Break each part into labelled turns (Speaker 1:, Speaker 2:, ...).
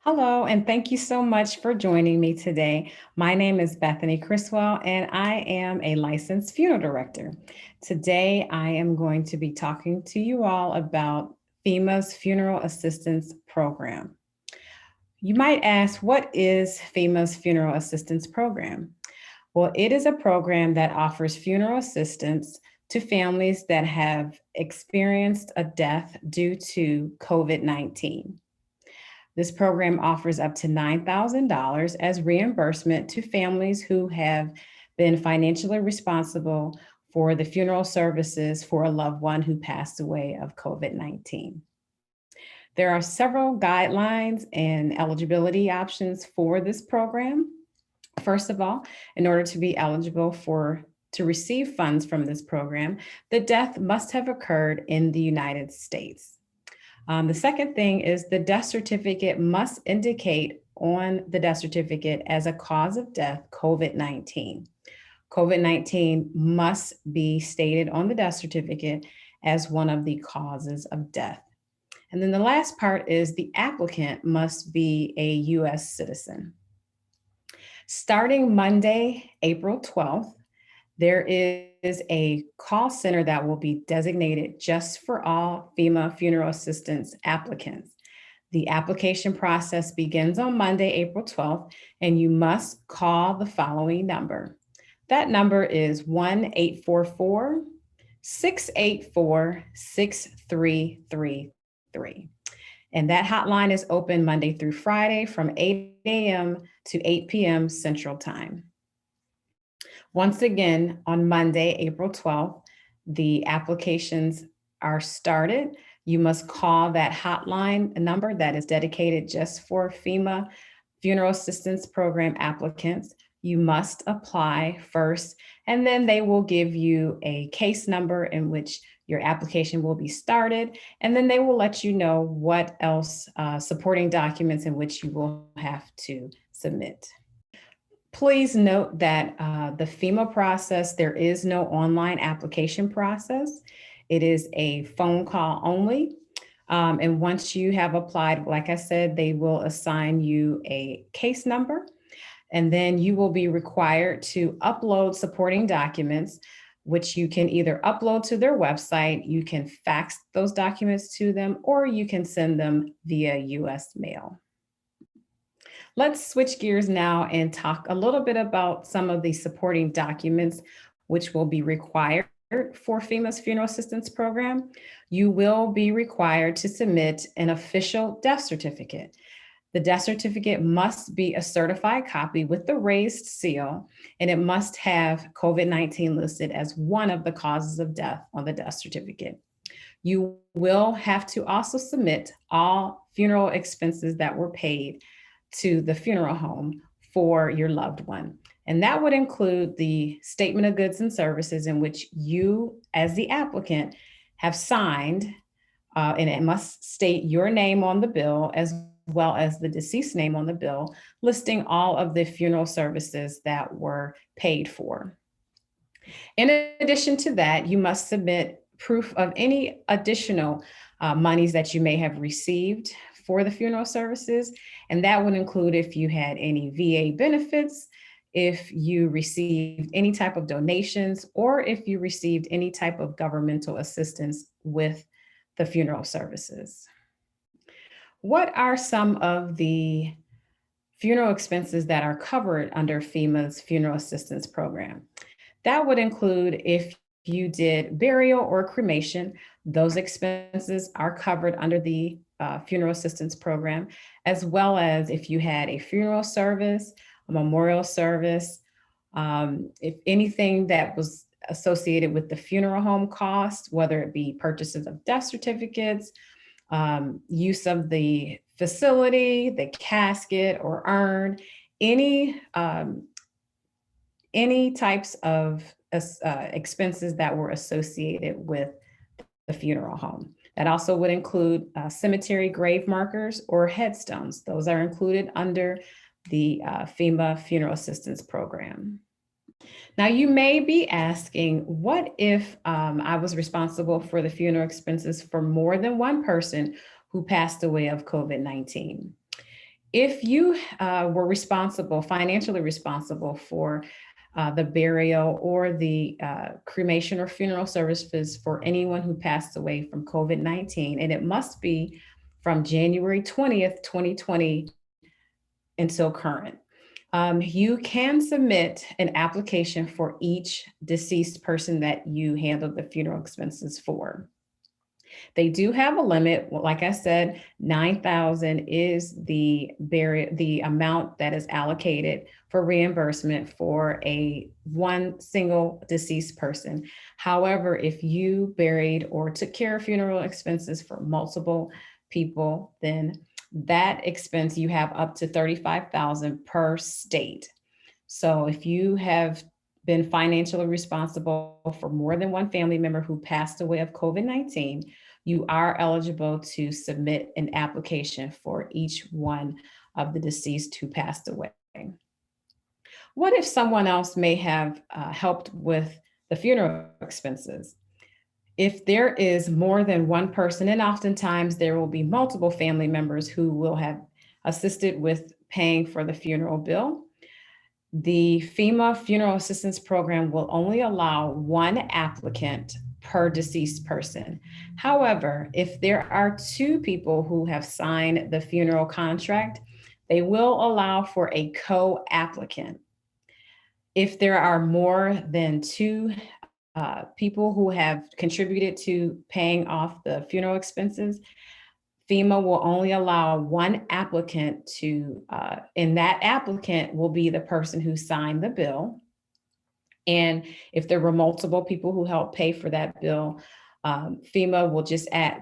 Speaker 1: Hello, and thank you so much for joining me today. My name is Bethany Criswell, and I am a licensed funeral director. Today, I am going to be talking to you all about FEMA's Funeral Assistance Program. You might ask, what is FEMA's Funeral Assistance Program? Well, it is a program that offers funeral assistance to families that have experienced a death due to COVID-19. This program offers up to $9,000 as reimbursement to families who have been financially responsible for the funeral services for a loved one who passed away of COVID-19. There are several guidelines and eligibility options for this program. First of all, in order to be eligible to receive funds from this program, the death must have occurred in the United States. The second thing is the death certificate must indicate on the death certificate as a cause of death, COVID-19. COVID-19 must be stated on the death certificate as one of the causes of death. And then the last part is the applicant must be a US citizen. Starting Monday, April 12th, there is a call center that will be designated just for all FEMA funeral assistance applicants. The application process begins on Monday, April 12th, and you must call the following number. That number is 1-844-684-6333. And that hotline is open Monday through Friday from 8 a.m. to 8 p.m. Central Time. Once again, on Monday, April 12th, the applications are started. You must call that hotline number that is dedicated just for FEMA Funeral Assistance Program applicants. You must apply first, and then they will give you a case number in which your application will be started, and then they will let you know what else supporting documents in which you will have to submit. Please note that the FEMA process, there is no online application process. It is a phone call only. And once you have applied, like I said, they will assign you a case number, and then you will be required to upload supporting documents, which you can either upload to their website, you can fax those documents to them, or you can send them via US mail. Let's switch gears now and talk a little bit about some of the supporting documents which will be required for FEMA's Funeral Assistance Program. You will be required to submit an official death certificate. The death certificate must be a certified copy with the raised seal, and it must have COVID-19 listed as one of the causes of death on the death certificate. You will have to also submit all funeral expenses that were paid to the funeral home for your loved one. And that would include the statement of goods and services in which you, as the applicant, have signed, and it must state your name on the bill as well as the deceased name on the bill, listing all of the funeral services that were paid for. In addition to that, you must submit proof of any additional monies that you may have received for the funeral services. And that would include if you had any VA benefits, if you received any type of donations, or if you received any type of governmental assistance with the funeral services. What are some of the funeral expenses that are covered under FEMA's Funeral Assistance Program? That would include if you did burial or cremation, those expenses are covered under the Funeral Assistance Program, as well as if you had a funeral service, a memorial service, if anything that was associated with the funeral home cost, whether it be purchases of death certificates, use of the facility, the casket or urn, any types of expenses that were associated with the funeral home. That also would include cemetery grave markers or headstones. Those are included under the FEMA Funeral Assistance Program. Now, you may be asking, what if I was responsible for the funeral expenses for more than one person who passed away of COVID-19? If you were responsible, financially responsible for the burial or the cremation or funeral services for anyone who passed away from COVID-19, and it must be from January 20th, 2020 until current. You can submit an application for each deceased person that you handled the funeral expenses for. They do have a limit. Like I said, 9,000 is the amount that is allocated for reimbursement for a one single deceased person. However, if you buried or took care of funeral expenses for multiple people, then that expense you have up to 35,000 per state. So if you have been financially responsible for more than one family member who passed away of COVID-19, you are eligible to submit an application for each one of the deceased who passed away. What if someone else may have helped with the funeral expenses? If there is more than one person, and oftentimes there will be multiple family members who will have assisted with paying for the funeral bill, the FEMA-Funeral Assistance Program will only allow one applicant per deceased person. However, if there are two people who have signed the funeral contract, they will allow for a co-applicant. If there are more than two people who have contributed to paying off the funeral expenses, FEMA will only allow one applicant to, and that applicant will be the person who signed the bill. And if there were multiple people who helped pay for that bill, FEMA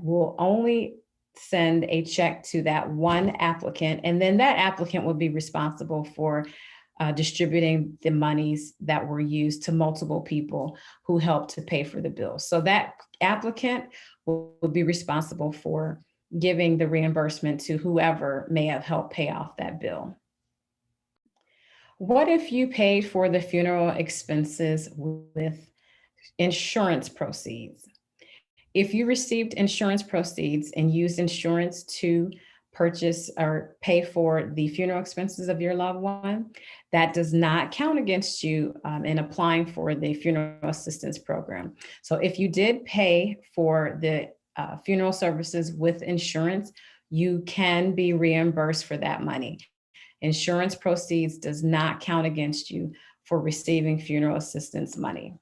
Speaker 1: will only send a check to that one applicant, and then that applicant will be responsible for distributing the monies that were used to multiple people who helped to pay for the bill. So that applicant will be responsible for giving the reimbursement to whoever may have helped pay off that bill. What if you paid for the funeral expenses with insurance proceeds? If you received insurance proceeds and used insurance to purchase or pay for the funeral expenses of your loved one, that does not count against you in applying for the funeral assistance program. So if you did pay for the funeral services with insurance, you can be reimbursed for that money. Insurance proceeds does not count against you for receiving funeral assistance money.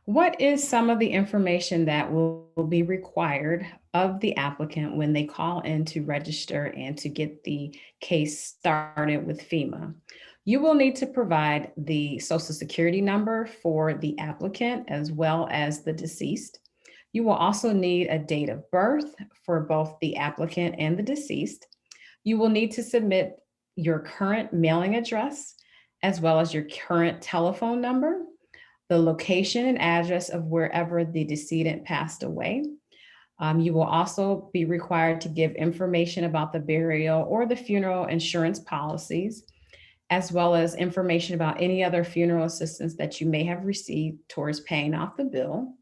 Speaker 1: What is some of the information that will be required of the applicant when they call in to register and to get the case started with FEMA? You will need to provide the Social Security number for the applicant as well as the deceased. You will also need a date of birth for both the applicant and the deceased. You will need to submit your current mailing address as well as your current telephone number, the location and address of wherever the decedent passed away. You will also be required to give information about the burial or the funeral insurance policies, as well as information about any other funeral assistance that you may have received towards paying off the bill.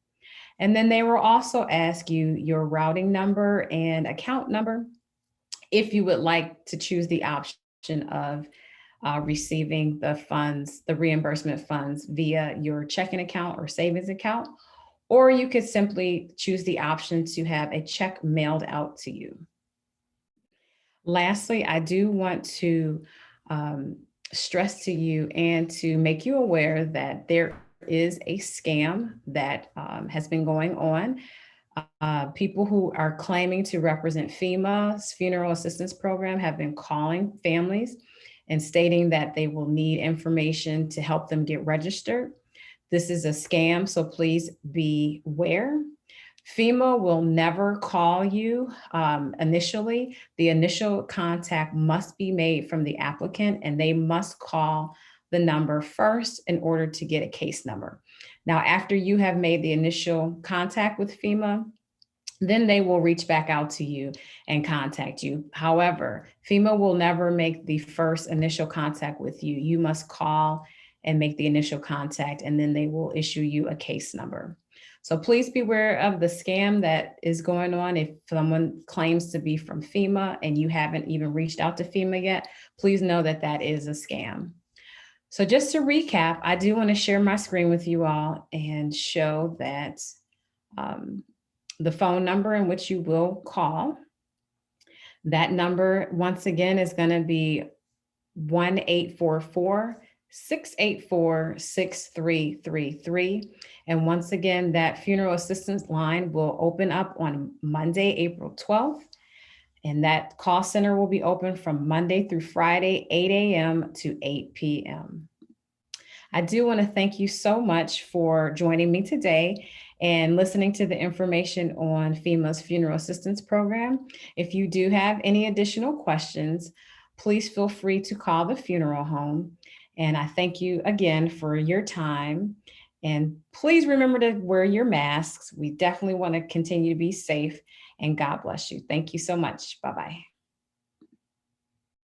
Speaker 1: And then they will also ask you your routing number and account number if you would like to choose the option of receiving the funds, the reimbursement funds via your checking account or savings account, or you could simply choose the option to have a check mailed out to you. Lastly, I do want to stress to you and to make you aware that there is a scam that has been going on. People who are claiming to represent FEMA's Funeral Assistance Program have been calling families and stating that they will need information to help them get registered. This is a scam, so please beware. FEMA will never call you initially. The initial contact must be made from the applicant, and they must call the number first in order to get a case number. Now, after you have made the initial contact with FEMA, then they will reach back out to you and contact you. However, FEMA will never make the first initial contact with you. You must call and make the initial contact, and then they will issue you a case number. So please beware of the scam that is going on. If someone claims to be from FEMA and you haven't even reached out to FEMA yet, please know that that is a scam. So just to recap, I do want to share my screen with you all and show that the phone number in which you will call. That number, once again, is going to be 1-844-684-6333. And once again, that funeral assistance line will open up on Monday, April 12th. And that call center will be open from Monday through Friday, 8 a.m. to 8 p.m. I do want to thank you so much for joining me today and listening to the information on FEMA's Funeral Assistance Program. If you do have any additional questions, please feel free to call the funeral home. And I thank you again for your time. And please remember to wear your masks. We definitely want to continue to be safe. And God bless you. Thank you so much. Bye-bye.